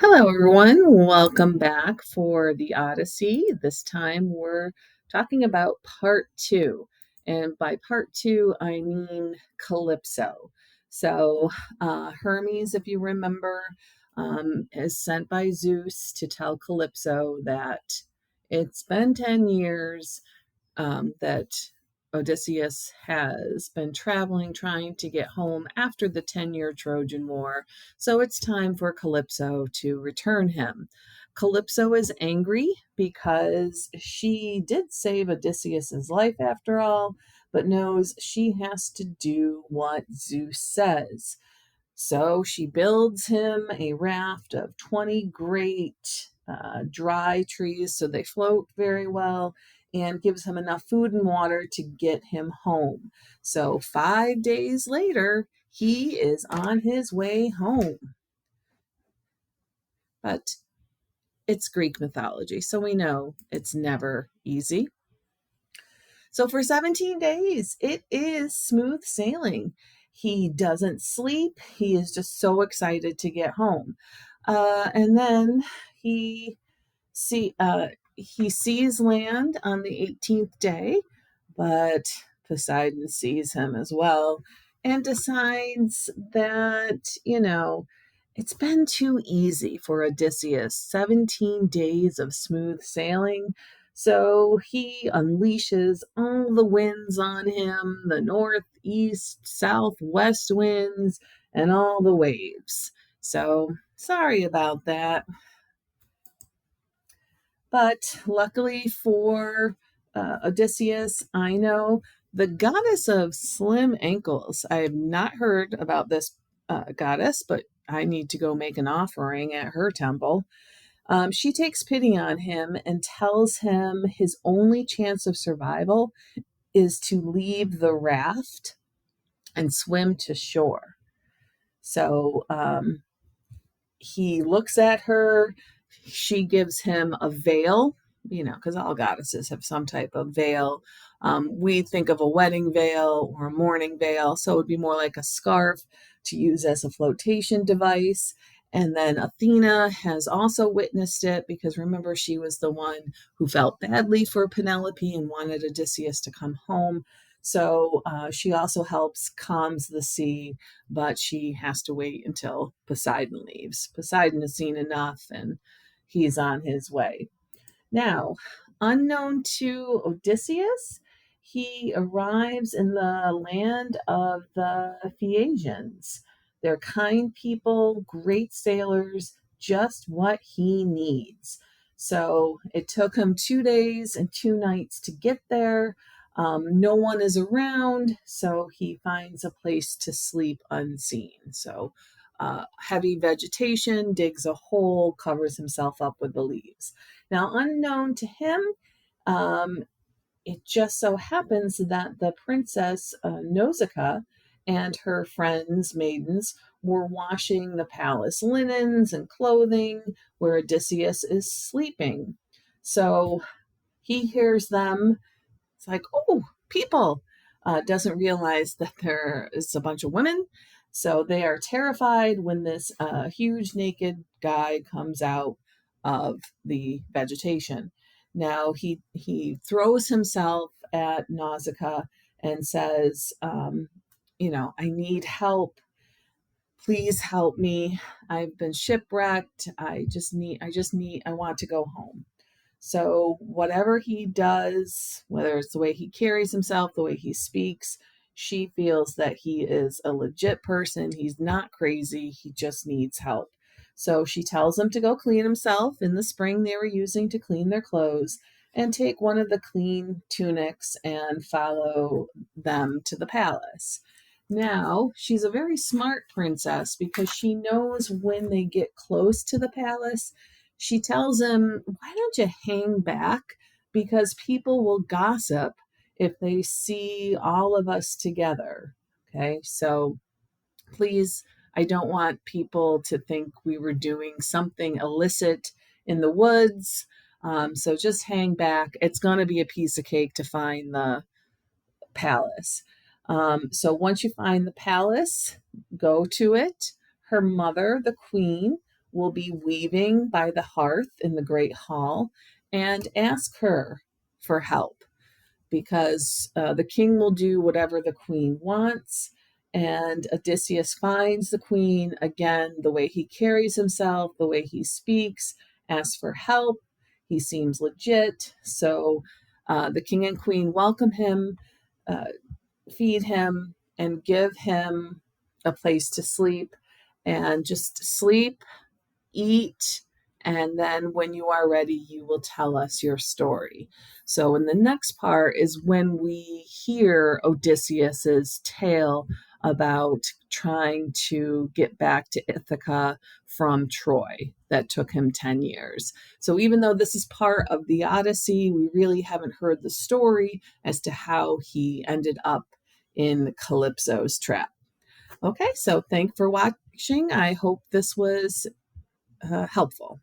Hello, everyone. Welcome back for the Odyssey. This time we're talking about part two. And by part two, I mean Calypso. So, Hermes, if you remember, is sent by Zeus to tell Calypso that it's been 10 years that Odysseus has been traveling, trying to get home after the 10-year Trojan War. So it's time for Calypso to return him. Calypso is angry because she did save Odysseus's life after all, but knows she has to do what Zeus says. So she builds him a raft of 20 great dry trees so they float very well, and gives him enough food and water to get him home. So 5 days later, he is on his way home. But it's Greek mythology, so we know it's never easy. So for 17 days, it is smooth sailing. He doesn't sleep. He is just so excited to get home. And then he see he sees land on the 18th day, but Poseidon sees him as well and decides that, it's been too easy for Odysseus, 17 days of smooth sailing. So he unleashes all the winds on him, the north, east, south, west winds, and all the waves. So sorry about that. But luckily for Odysseus, I know the goddess of slim ankles. I have not heard about this goddess, but I need to go make an offering at her temple. She takes pity on him and tells him his only chance of survival is to leave the raft and swim to shore. So he looks at her. She gives him a veil, because all goddesses have some type of veil. We think of a wedding veil or a mourning veil, so it would be more like a scarf to use as a flotation device. And then Athena has also witnessed it because remember, she was the one who felt badly for Penelope and wanted Odysseus to come home. So she also helps calms the sea, but she has to wait until Poseidon leaves. Poseidon has seen enough and he's on his way. Now, unknown to Odysseus, he arrives in the land of the Phaeacians. They're kind people, great sailors, just what he needs. So it took him 2 days and 2 nights to get there. No one is around, so he finds a place to sleep unseen. So heavy vegetation, digs a hole, covers himself up with the leaves. Now, unknown to him, um, it just so happens that the princess Nausicaa and her friends, maidens, were washing the palace linens and clothing where Odysseus is sleeping. So he hears them. It's like, oh, people. Doesn't realize that there is a bunch of women. So they are terrified when this huge naked guy comes out of the vegetation. Now he throws himself at Nausicaa and says, I need help. Please help me. I've been shipwrecked. I want to go home. So, whatever he does, whether it's the way he carries himself, the way he speaks, she feels that he is a legit person. He's not crazy. He just needs help. So, she tells him to go clean himself in the spring they were using to clean their clothes and take one of the clean tunics and follow them to the palace. Now, she's a very smart princess because she knows when they get close to the palace, she tells him, why don't you hang back? Because people will gossip if they see all of us together. Okay, so please, I don't want people to think we were doing something illicit in the woods. So just hang back. It's going to be a piece of cake to find the palace. So once you find the palace, go to it. Her mother, the queen, will be weaving by the hearth in the great hall and ask her for help, because the king will do whatever the queen wants. And Odysseus finds the queen again, the way he carries himself, the way he speaks, asks for help. He seems legit. So the king and queen welcome him, uh, feed him, and give him a place to sleep, and just sleep, eat, and then when you are ready, you will tell us your story. So in the next part is when we hear Odysseus's tale about trying to get back to Ithaca from Troy that took him 10 years. So even though this is part of the Odyssey, we really haven't heard the story as to how he ended up in Calypso's trap. Okay, so thanks for watching. I hope this was helpful.